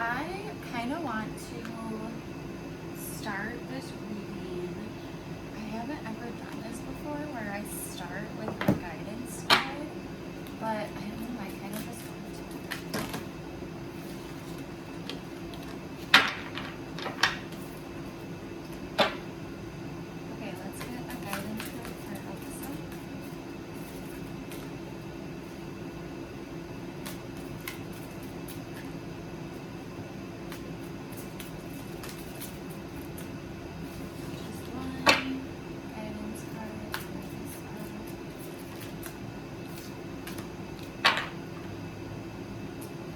I kind of want to start this reading. I haven't ever done this before where I start with a guidance card, but I don't know, I kind of just want to. Okay, let's get a guidance card for Alysa. Just one guidance card for Alysa.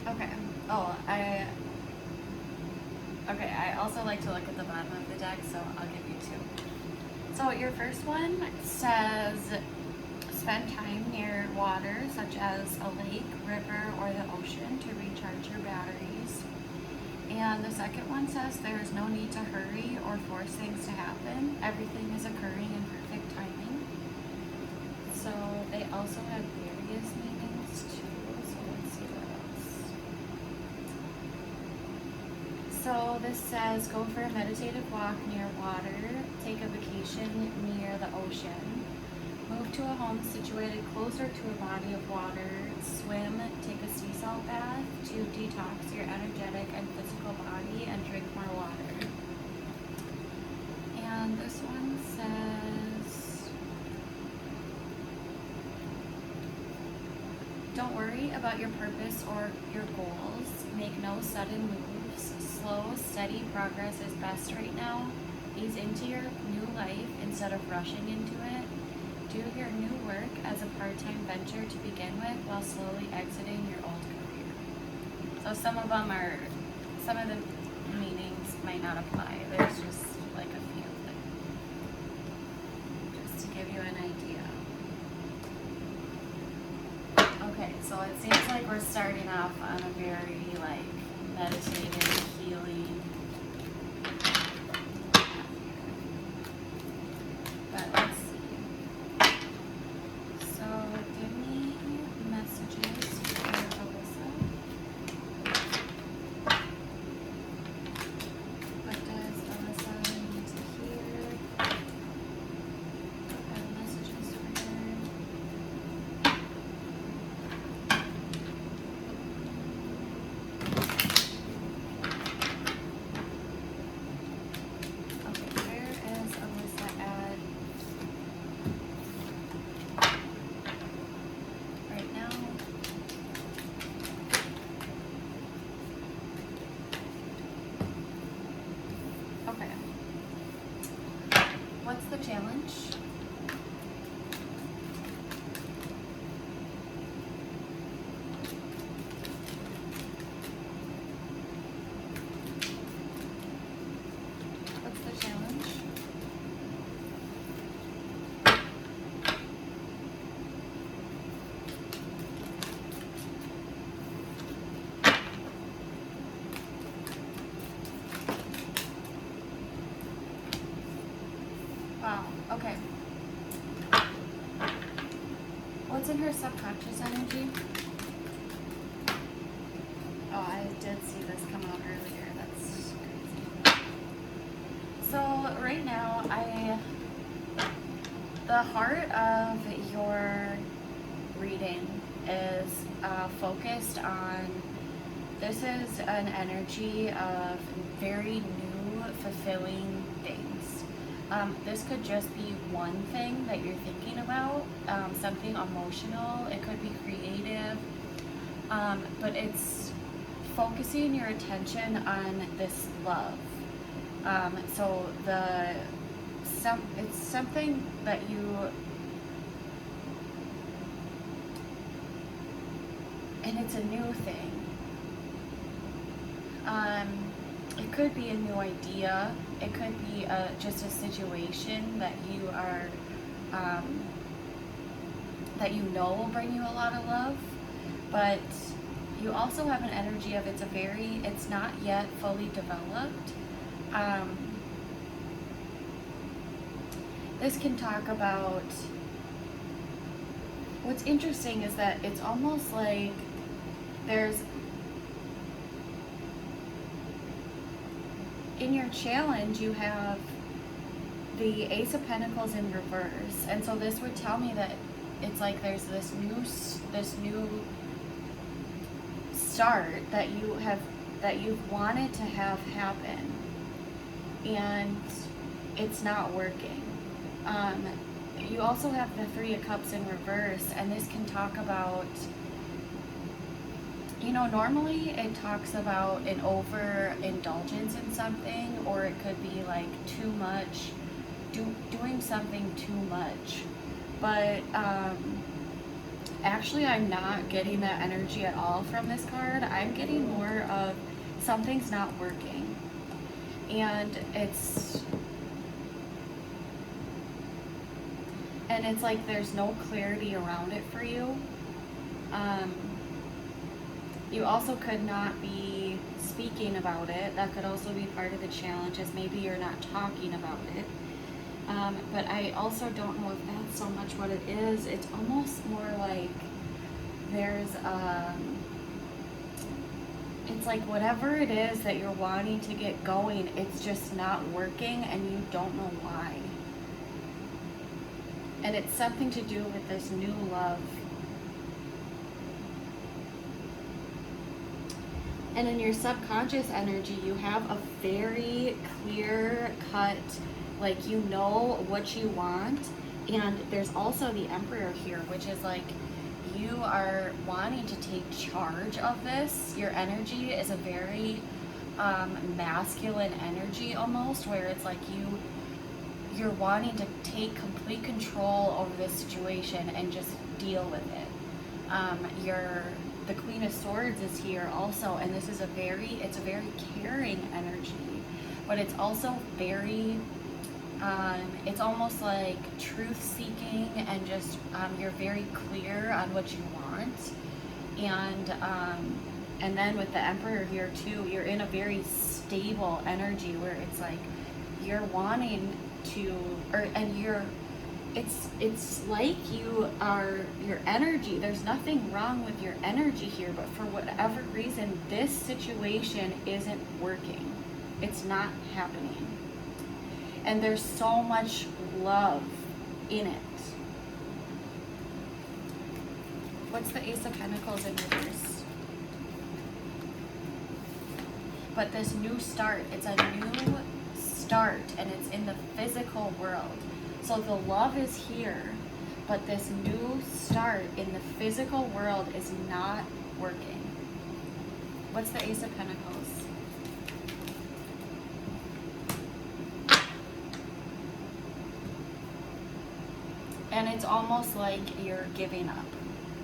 Okay. Oh, I also like to look at the bottom of the deck, so I'll give you two. So your first one says spend time near water such as a lake, river, or the ocean to recharge your batteries. And the second one says there is no need to hurry or force things to happen. Everything is occurring in perfect timing. So they also have various meanings too. So let's see what else. So this says go for a meditative walk near water, take a vacation near the ocean, move to a home situated closer to a body of water, swim, take a sea salt bath to detox your energetic and physical body, and drink more water. And this one says don't worry about your purpose or your goals. Make no sudden moves. Slow, steady progress is best right now. Ease into your new life instead of rushing into it. Do your new work as a part-time venture to begin with while slowly exiting your old career. So some of the meanings might not apply. There's just like a few just to give you an idea. Okay, so it seems like we're starting off on a very meditative, healing. But let's see. So give me messages for Alysa. What does Alysa need to hear? What are messages for her? Okay, where is Alysa at right now? Okay. What's the challenge? What's the challenge? Wow, okay. What's in her subconscious energy? Oh, I did see this come out earlier. That's crazy. So right now, the heart of your reading is focused on, this is an energy of very new, fulfilling things. This could just be one thing that you're thinking about, something emotional, it could be creative, but it's focusing your attention on this love. So it's something that and it's a new thing. It could be a new idea. It could be just a situation that you are, that you know will bring you a lot of love. But you also have an energy of it's not yet fully developed. This can talk about, what's interesting is that it's almost like there's in your challenge, you have the Ace of Pentacles in reverse, and so this would tell me that it's like there's this new start that you've wanted to have happen, and it's not working. You also have the Three of Cups in reverse, and this can talk about, you know, normally it talks about an overindulgence in something, or it could be like too much, doing something too much. But actually, I'm not getting that energy at all from this card. I'm getting more of something's not working, and it's like there's no clarity around it for you. You also could not be speaking about it. That could also be part of the challenge, as maybe you're not talking about it. But I also don't know if that's so much what it is. It's almost more like there's it's like whatever it is that you're wanting to get going, it's just not working, and you don't know why. And it's something to do with this new love. And in your subconscious energy, you have a very clear cut, like you know what you want. And there's also the Emperor here, which is like you are wanting to take charge of this. Your energy is a very masculine energy almost, where it's like you're wanting to take complete control over this situation and just deal with it. The Queen of Swords is here also, and this is it's a very caring energy, but it's also very, it's almost like truth-seeking, and just you're very clear on what you want, and then with the Emperor here too, you're in a very stable energy where it's like you're wanting to, it's like your energy, there's nothing wrong with your energy here, but for whatever reason, this situation isn't working. It's not happening. And there's so much love in it. What's the Ace of Pentacles in reverse? But this new start, it's a new start, and it's in the physical world. So the love is here, but this new start in the physical world is not working. What's the Ace of Pentacles? And it's almost like you're giving up.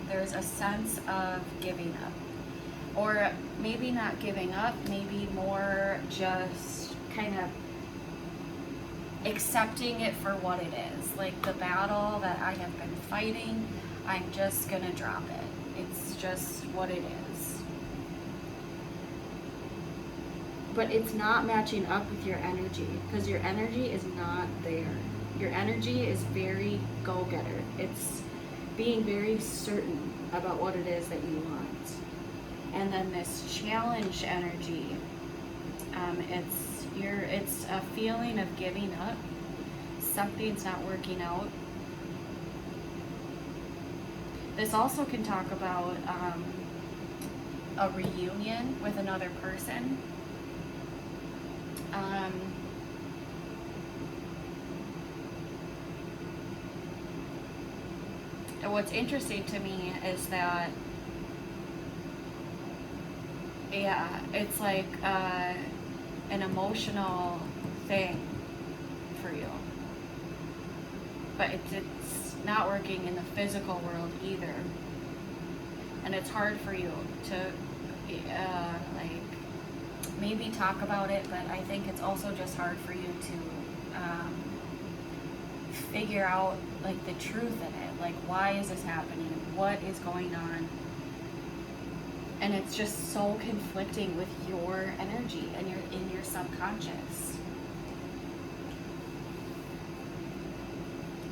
There's a sense of giving up. Or maybe not giving up, maybe more just kind of accepting it for what it is. Like the battle that I have been fighting, I'm just gonna drop it. It's just what it is. But it's not matching up with your energy, because your energy is not there. Your energy is very go-getter. It's being very certain about what it is that you want. And then this challenge energy, it's a feeling of giving up. Something's not working out. This also can talk about a reunion with another person. And what's interesting to me is that, yeah, it's like an emotional thing for you, but it's not working in the physical world either, and it's hard for you to like maybe talk about it, but I think it's also just hard for you to figure out like the truth in it, like why is this happening, what is going on. And it's just so conflicting with your energy and in your subconscious.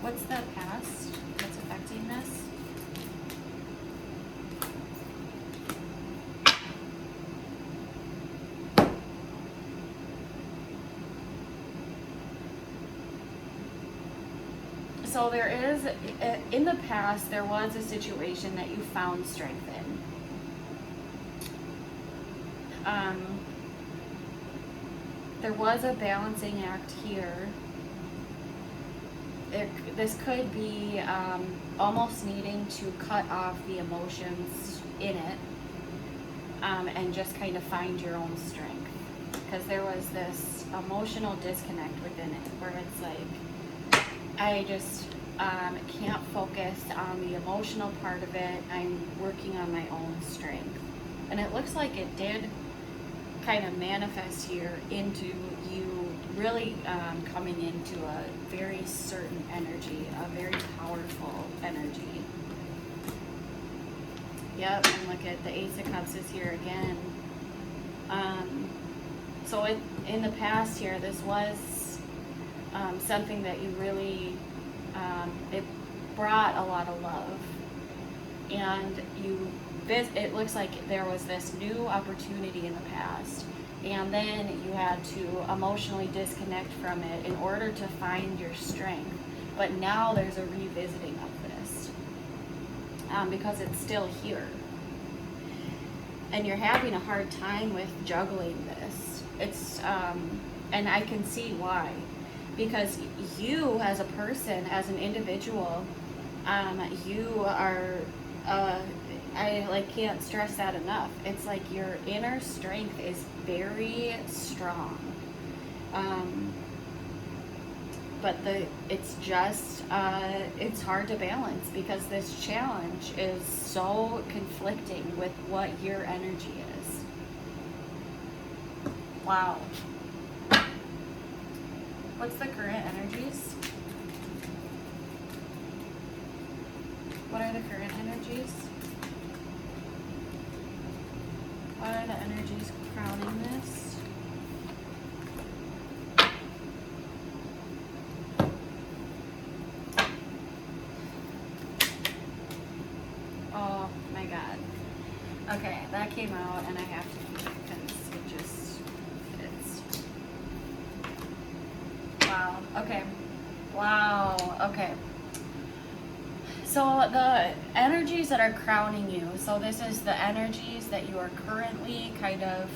What's the past that's affecting this? So there is, in the past, there was a situation that you found strength in. There was a balancing act here. This could be almost needing to cut off the emotions in it and just kind of find your own strength. Because there was this emotional disconnect within it where it's like, I just can't focus on the emotional part of it. I'm working on my own strength. And it looks like it did kind of manifest here into you really coming into a very certain energy, a very powerful energy. Yep, and look at the Ace of Cups is here again. So in the past here, this was something that you really, it brought a lot of love. And it looks like there was this new opportunity in the past. And then you had to emotionally disconnect from it in order to find your strength. But now there's a revisiting of this because it's still here. And you're having a hard time with juggling this. It's, and I can see why. Because you as a person, as an individual, you are, I can't stress that enough. It's like your inner strength is very strong. But it's just, it's hard to balance because this challenge is so conflicting with what your energy is. Wow. What's the current energies? What are the current energies? What are the energies crowning this? Oh my God. Okay, that came out and I have to keep it because it just fits. Wow, okay. Wow, okay. So the energies that are crowning you, so this is the energies that you are currently kind of,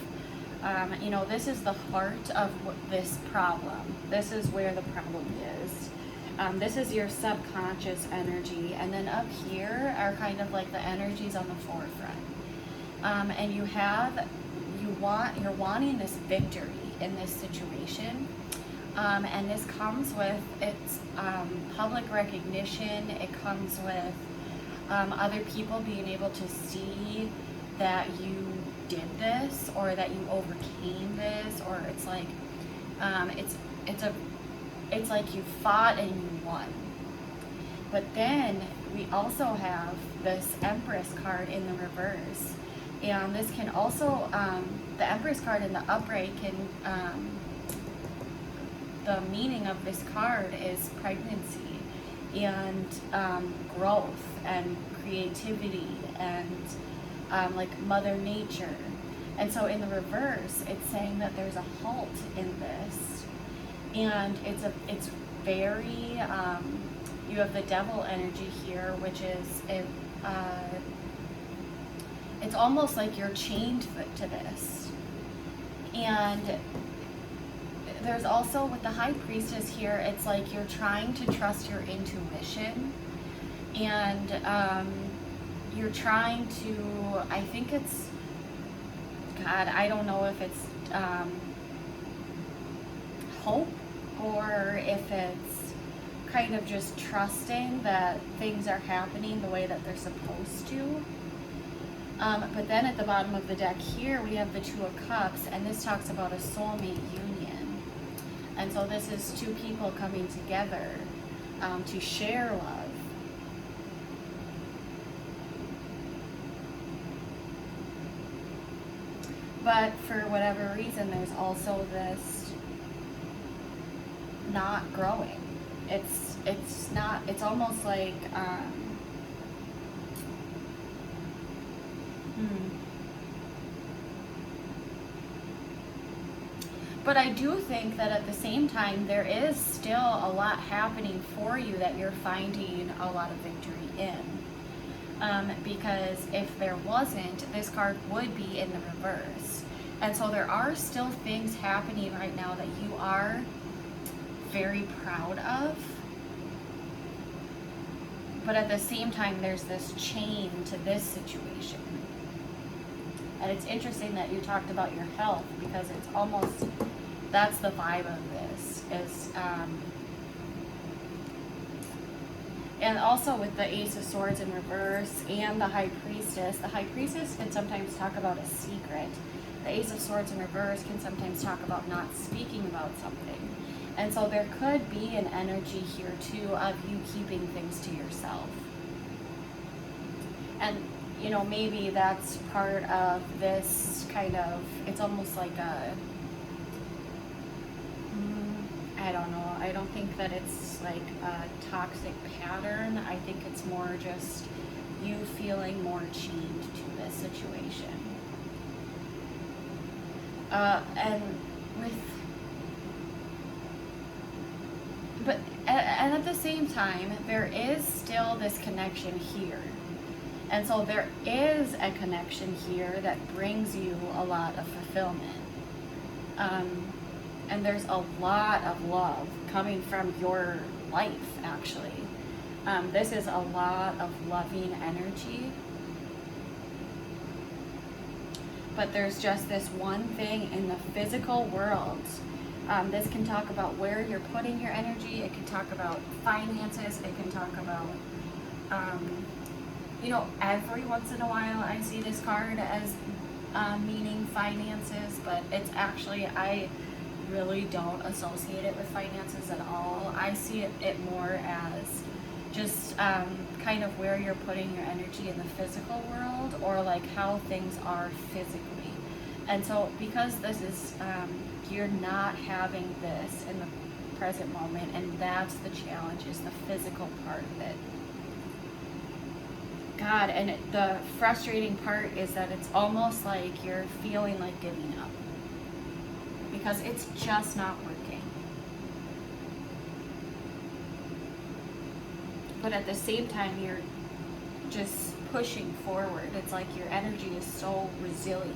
this is the heart of this problem. This is where the problem is. This is your subconscious energy, and then up here are kind of like the energies on the forefront. And you're wanting this victory in this situation. And this comes with its public recognition. It comes with other people being able to see that you did this or that you overcame this, or it's like it's like you fought and you won. But then we also have this Empress card in the reverse, and this can also the Empress card in the upright can. The meaning of this card is pregnancy and growth and creativity and like Mother Nature. And so in the reverse, it's saying that there's a halt in this, and it's very you have the Devil energy here, which is it's almost like you're chained to this. And there's also, with the High Priestess here, it's like you're trying to trust your intuition, and you're trying to, I think it's, God, I don't know if it's hope or if it's kind of just trusting that things are happening the way that they're supposed to. But then at the bottom of the deck here, we have the Two of Cups, and this talks about a soulmate union. And so this is two people coming together to share love. But for whatever reason, there's also this not growing. It's not, it's almost like, But I do think that at the same time, there is still a lot happening for you that you're finding a lot of victory in. Because if there wasn't, this card would be in the reverse. And so there are still things happening right now that you are very proud of. But at the same time, there's this chain to this situation. And it's interesting that you talked about your health, because it's almost, that's the vibe of this, is, and also with the Ace of Swords in reverse and the High Priestess can sometimes talk about a secret. The Ace of Swords in reverse can sometimes talk about not speaking about something. And so there could be an energy here too of you keeping things to yourself. And, you know, maybe that's part of this kind of, it's almost like a, I don't know. I don't think that it's like a toxic pattern. I think it's more just you feeling more chained to this situation. And at the same time, there is still this connection here. And so there is a connection here that brings you a lot of fulfillment. And there's a lot of love coming from your life, actually. This is a lot of loving energy. But there's just this one thing in the physical world. This can talk about where you're putting your energy. It can talk about finances. It can talk about, you know, every once in a while I see this card as meaning finances, but it's actually, I really don't associate it with finances at all. I see it more as just kind of where you're putting your energy in the physical world, or like how things are physically. And so because this is, you're not having this in the present moment, and that's the challenge, is the physical part of it. God, and the frustrating part is that it's almost like you're feeling like giving up, because it's just not working. But at the same time, you're just pushing forward. It's like your energy is so resilient.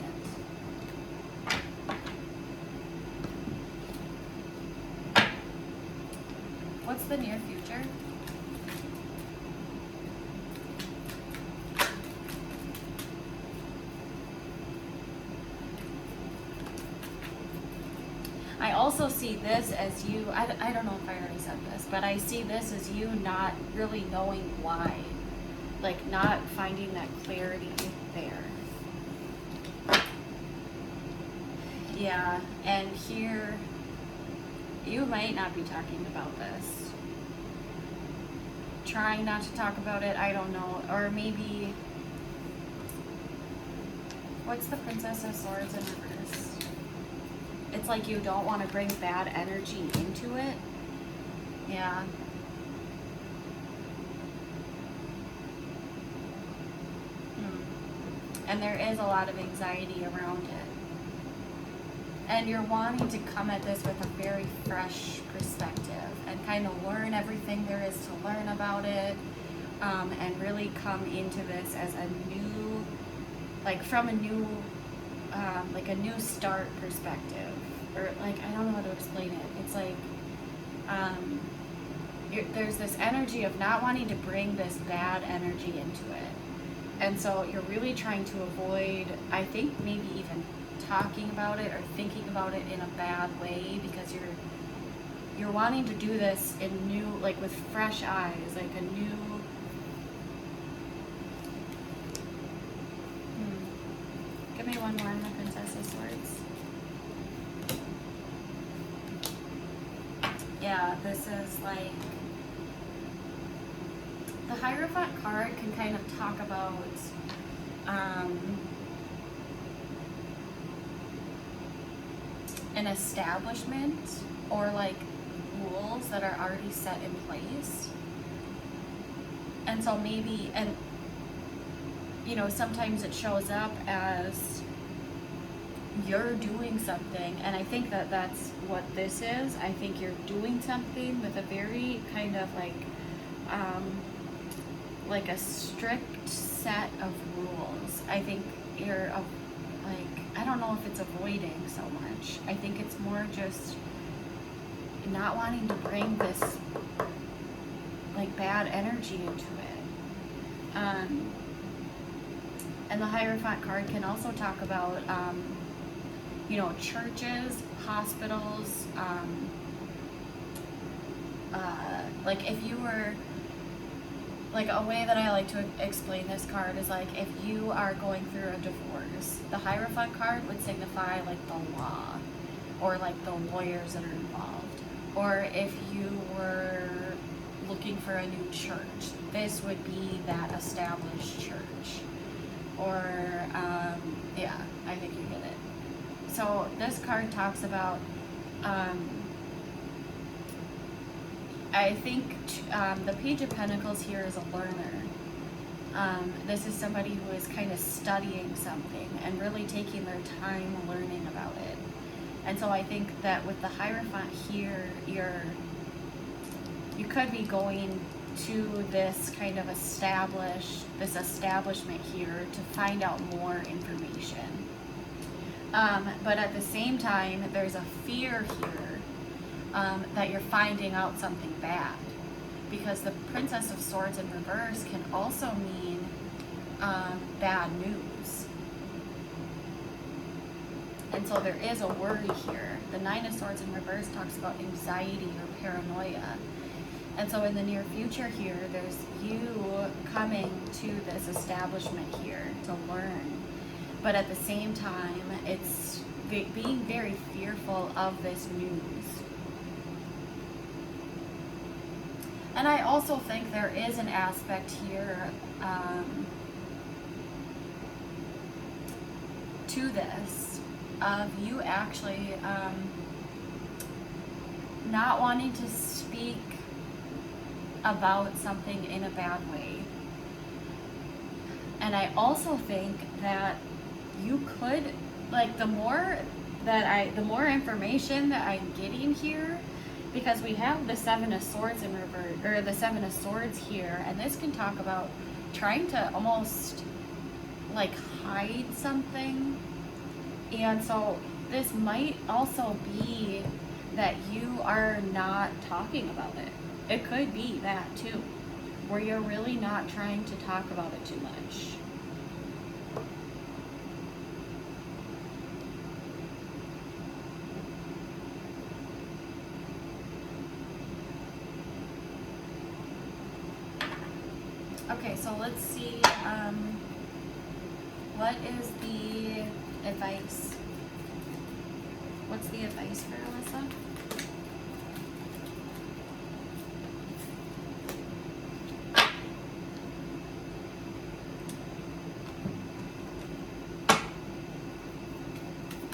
What's the near future? I also see this as you, I don't know if I already said this, but I see this as you not really knowing why. Like not finding that clarity there. Yeah, and here, you might not be talking about this. Trying not to talk about it, I don't know. Or maybe, what's the Princess of Swords in reverse? It's like you don't want to bring bad energy into it. Yeah. And there is a lot of anxiety around it. And you're wanting to come at this with a very fresh perspective and kind of learn everything there is to learn about it, and really come into this as a new, like from a new, like a new start perspective. Or like, I don't know how to explain it. It's like, there's this energy of not wanting to bring this bad energy into it. And so you're really trying to avoid, I think, maybe even talking about it or thinking about it in a bad way, because you're wanting to do this in new, like with fresh eyes, like a new, give me one more on the Princess of Swords. Yeah, this is like, the Hierophant card can kind of talk about an establishment, or like rules that are already set in place. And so maybe, and you know, sometimes it shows up as you're doing something, and I think that that's what this is. I think you're doing something with a very kind of like a strict set of rules. I think you're I don't know if it's avoiding so much. I think it's more just not wanting to bring this like bad energy into it. And the Hierophant card can also talk about churches, hospitals, like if you were, like a way that I like to explain this card is like if you are going through a divorce, the Hierophant card would signify like the law or like the lawyers that are involved. Or if you were looking for a new church, this would be that established church. Or, yeah, I think you get it. So this card talks about, I think the Page of Pentacles here is a learner. This is somebody who is kind of studying something and really taking their time learning about it. And so I think that with the Hierophant here, you could be going to this kind of establishment here to find out more information. But at the same time, there's a fear here that you're finding out something bad, because the Princess of Swords in reverse can also mean bad news. And so there is a worry here. The Nine of Swords in reverse talks about anxiety or paranoia. And so in the near future here, there's you coming to this establishment here to learn. But at the same time, it's being very fearful of this news. And I also think there is an aspect here to this of you actually not wanting to speak about something in a bad way. And I also think that you could, like, the more information that I'm getting here, because we have the Seven of Swords in reverse, or the Seven of Swords here, and this can talk about trying to almost like hide something. And so this might also be that you are not talking about it. It could be that too, where you're really not trying to talk about it too much. Okay, so let's see, what is the advice? What's the advice for Alyssa?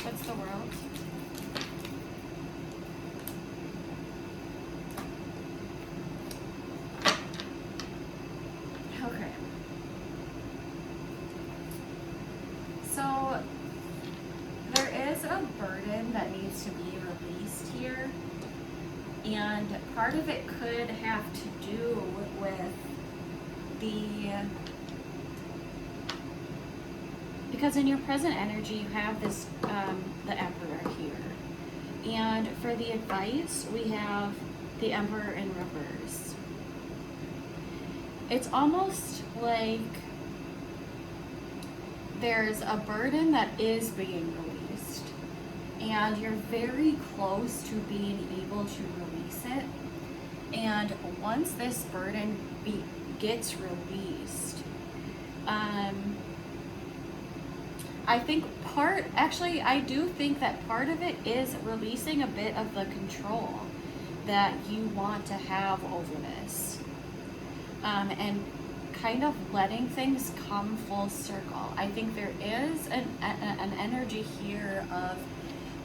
What's the world? Okay. So there is a burden that needs to be released here, and part of it could have to do with because in your present energy you have this the Emperor here, and for the advice we have the Emperor in reverse. It's almost like there's a burden that is being released, and you're very close to being able to release it. And once this burden gets released, I think I do think that part of it is releasing a bit of the control that you want to have over this. And kind of letting things come full circle. I think there is an energy here of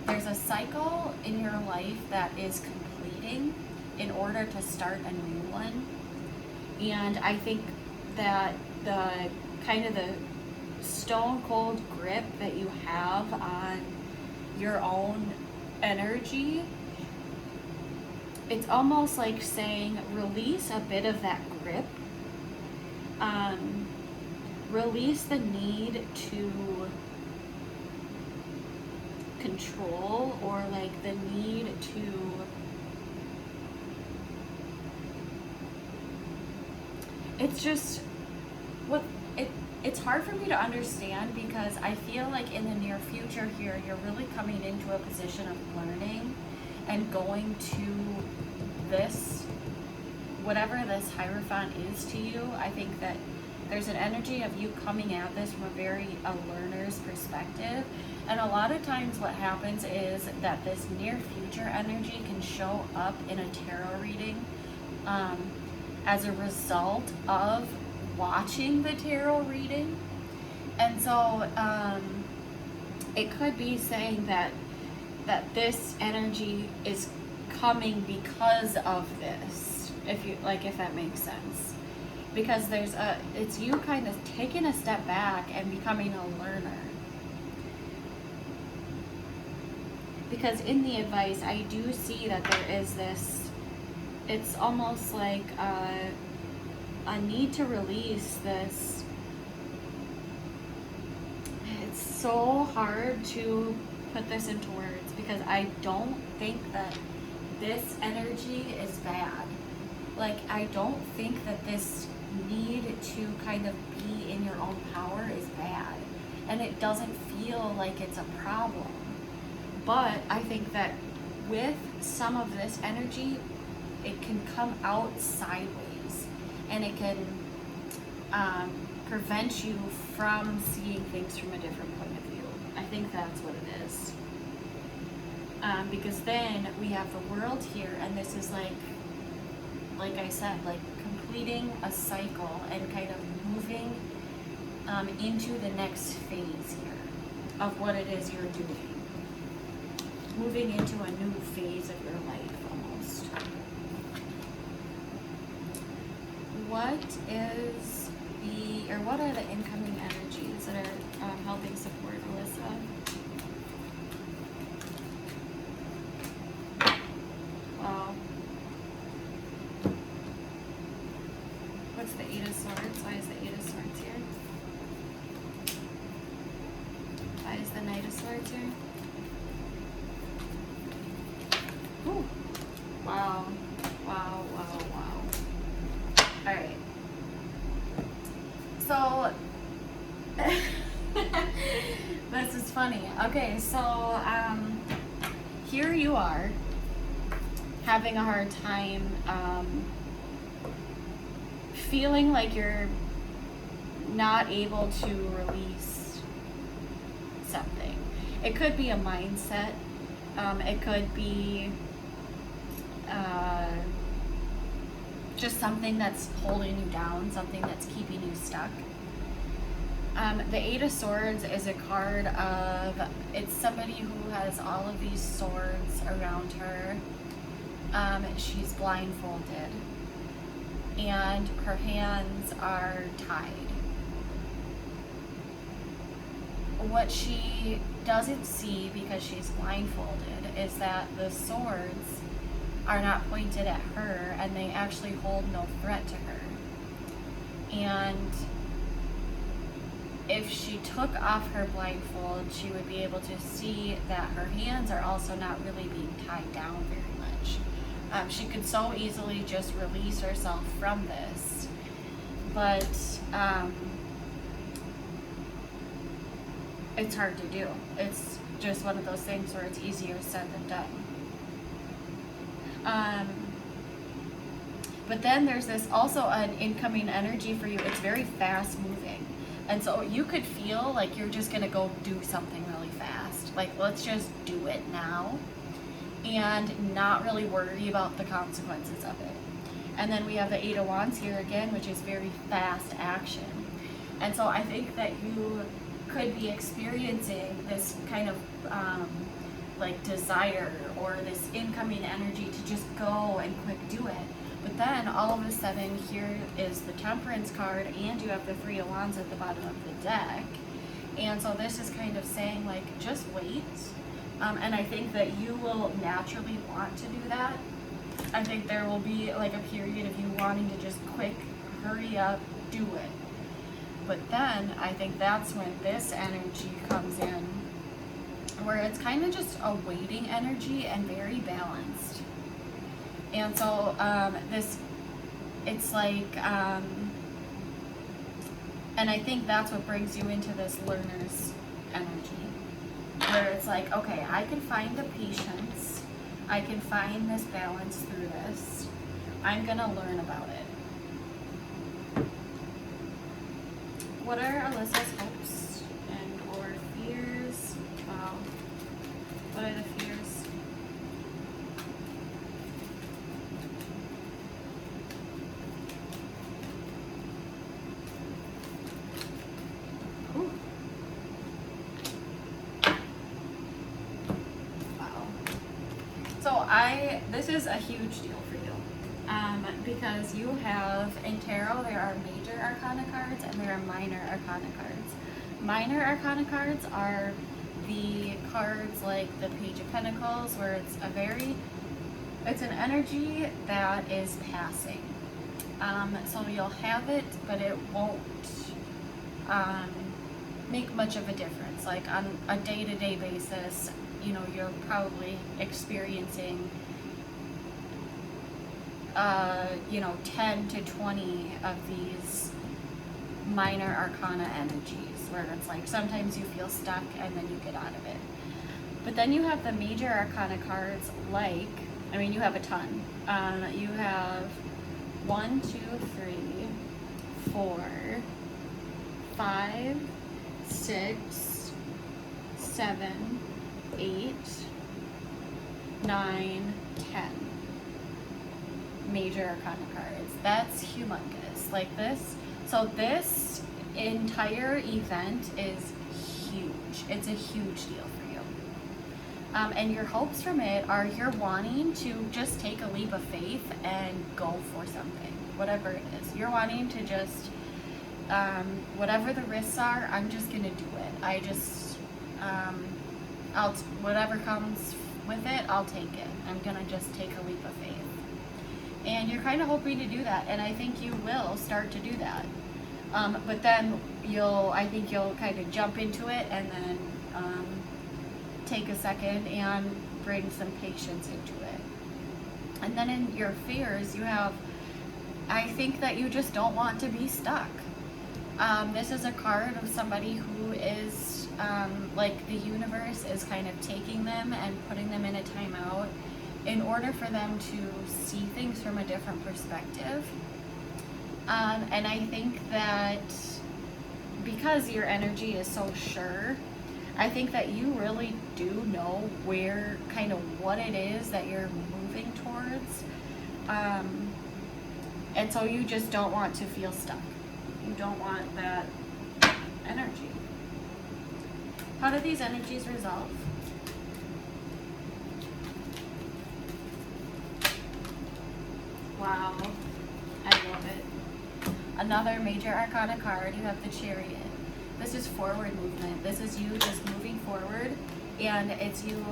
there's a cycle in your life that is completing in order to start a new one. And I think that the kind of the stone cold grip that you have on your own energy, it's almost like saying release a bit of that grip. Release the need to control, or like the need to it's just what it's hard for me to understand, because I feel like in the near future here you're really coming into a position of learning and going to this, whatever this Hierophant is to you. I think that there's an energy of you coming at this from a learner's perspective. And a lot of times what happens is that this near future energy can show up in a tarot reading as a result of watching the tarot reading. And so it could be saying that this energy is coming because of this, if that makes sense. Because it's you kind of taking a step back and becoming a learner. Because in the advice, I do see that there is this, it's almost like a need to release this. It's so hard to put this into words, because I don't think that this energy is bad. Like, I don't think that this need to kind of be in your own power is bad. And it doesn't feel like it's a problem. But I think that with some of this energy, it can come out sideways, and it can prevent you from seeing things from a different point of view. I think that's what it is. Because then we have the World here, and this is like I said, like completing a cycle and kind of moving into the next phase here of what it is you're doing. Moving into a new phase of your life, almost. What are the incoming energies that are helping support Alyssa? Wow. What's the Eight of Swords? Why is the Eight of Swords here? Why is the Knight of Swords here? Ooh. Wow. Wow, wow, wow. Alright. So, this is funny. Okay, so, here you are, having a hard time, feeling like you're not able to release something. It could be a mindset. It could be just something that's holding you down, something that's keeping you stuck. The Eight of Swords is a card of, it's somebody who has all of these swords around her. She's blindfolded, and her hands are tied. What she doesn't see, because she's blindfolded, is that the swords are not pointed at her, and they actually hold no threat to her. And if she took off her blindfold, she would be able to see that her hands are also not really being tied down very much. She could so easily just release herself from this, but it's hard to do. It's just one of those things where it's easier said than done. But then there's this also an incoming energy for you. It's very fast moving. And so you could feel like you're just gonna go do something really fast. Like, let's just do it now, and not really worry about the consequences of it. And then we have the Eight of Wands here again, which is very fast action. And so I think that you could be experiencing this kind of like desire, or this incoming energy to just go and quick do it. But then all of a sudden here is the Temperance card, and you have the Three of Wands at the bottom of the deck. And so this is kind of saying, like, just wait. And I think that you will naturally want to do that. I think there will be like a period of you wanting to just quick, hurry up, do it. But then I think that's when this energy comes in, where it's kind of just a waiting energy and very balanced. And so it's like, and I think that's what brings you into this learner's energy, where it's like, okay, I can find the patience, I can find this balance through this, I'm gonna learn about it. What are Alyssa's hopes and or fears? Wow. What are the fears? Ooh. Wow. So this is a huge deal for you. Because you have, in tarot, there are major arcana cards and there are minor arcana cards. Minor arcana cards are the cards like the Page of Pentacles, where it's an energy that is passing. So you'll have it, but it won't make much of a difference. Like on a day-to-day basis, you know, you're probably experiencing 10 to 20 of these minor arcana energies, where it's like sometimes you feel stuck and then you get out of it. But then you have the major arcana cards, like, I mean, you have a ton. You have 1, 2, 3, 4, 5, 6, 7, 8, 9, 10 major arcana cards. That's humongous. Like this. So this entire event is huge. It's a huge deal for you. And your hopes from it are you're wanting to just take a leap of faith and go for something, whatever it is. You're wanting to just, whatever the risks are, I'm just gonna do it. I just, whatever comes with it, I'll take it. I'm gonna just take a leap of faith. And you're kind of hoping to do that, and I think you will start to do that. But then I think you'll kind of jump into it and then take a second and bring some patience into it. And then in your fears, you have, I think that you just don't want to be stuck. This is a card of somebody who is, like the universe is kind of taking them and putting them in a timeout in order for them to see things from a different perspective. And I think that because your energy is so sure, I think that you really do know kind of what it is that you're moving towards. And so you just don't want to feel stuck. You don't want that energy. How do these energies resolve? Wow, I love it. Another major arcana card, you have the Chariot. This is forward movement. This is you just moving forward, and it's you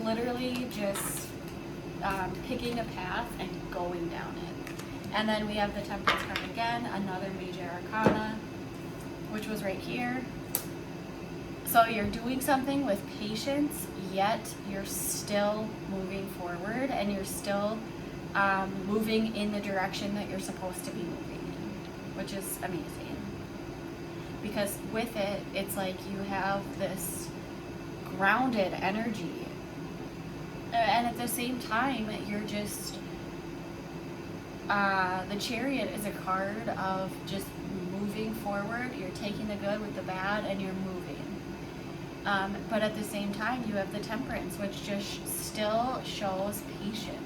literally just picking a path and going down it. And then we have the Temperance card again, another major arcana, which was right here. So you're doing something with patience, yet you're still moving forward, and you're still moving in the direction that you're supposed to be moving in, which is amazing. Because with it, it's like you have this grounded energy, and at the same time, you're just, the Chariot is a card of just moving forward. You're taking the good with the bad, and you're moving. But at the same time, you have the Temperance, which just still shows patience.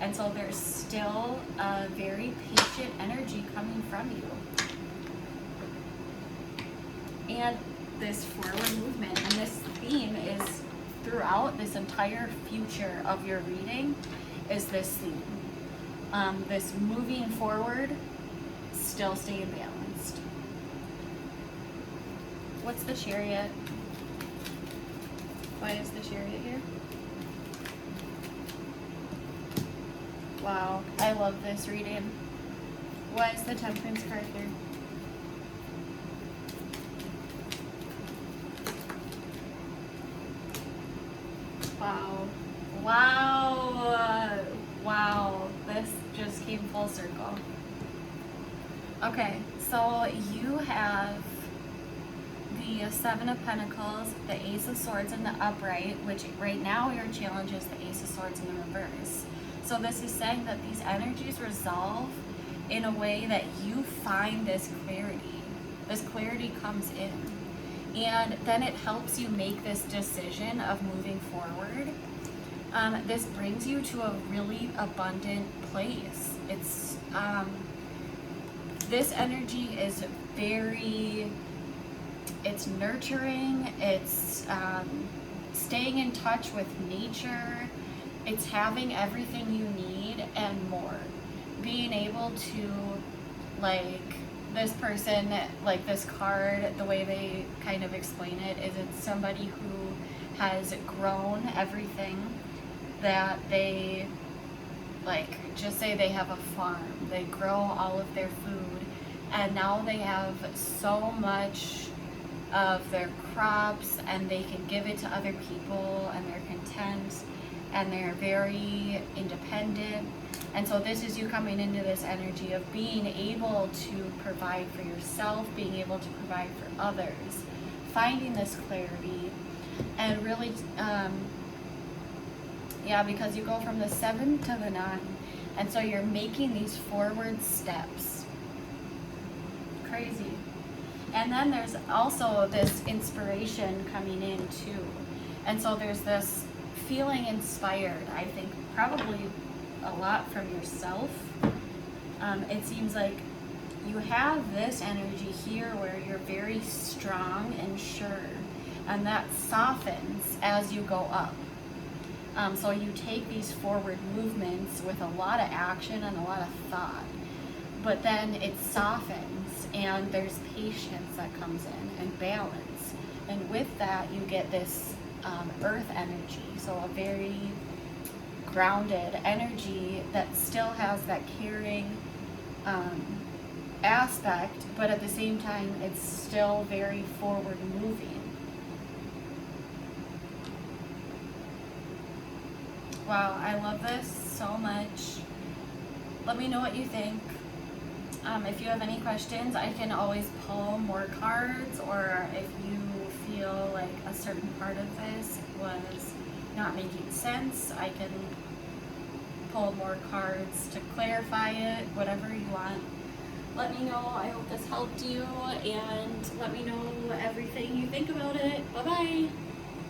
And so there's still a very patient energy coming from you. And this forward movement, and this theme is throughout this entire future of your reading, is this theme. This moving forward, still staying balanced. What's the Chariot? Why is the Chariot here? Wow, I love this reading. Why is the Temperance card here? Wow. Wow. Wow. This just came full circle. Okay, so you have the Seven of Pentacles, the Ace of Swords in the upright, which right now your challenge is the Ace of Swords in the reverse. So this is saying that these energies resolve in a way that you find this clarity. This clarity comes in. And then it helps you make this decision of moving forward. This brings you to a really abundant place. It's this energy is it's nurturing, it's staying in touch with nature, it's having everything you need and more. Being able to, like, this person, like this card, the way they kind of explain it is it's somebody who has grown everything that they, like, just say they have a farm, they grow all of their food, and now they have so much of their crops and they can give it to other people and they're content and they're very independent. And so this is you coming into this energy of being able to provide for yourself, being able to provide for others, finding this clarity, and really, because you go from the 7 to the 9, and so you're making these forward steps. Crazy. And then there's also this inspiration coming in too. And so there's this feeling inspired, I think, probably a lot from yourself. It seems like you have this energy here where you're very strong and sure, and that softens as you go up. So you take these forward movements with a lot of action and a lot of thought, but then it softens and there's patience that comes in and balance. And with that, you get this earth energy, so a very grounded energy that still has that caring aspect, but at the same time, it's still very forward moving. Wow, I love this so much. Let me know what you think. If you have any questions, I can always pull more cards, or if you feel like a certain part of this was not making sense, I can pull more cards to clarify it, whatever you want. Let me know. I hope this helped you, and let me know everything you think about it. Bye-bye.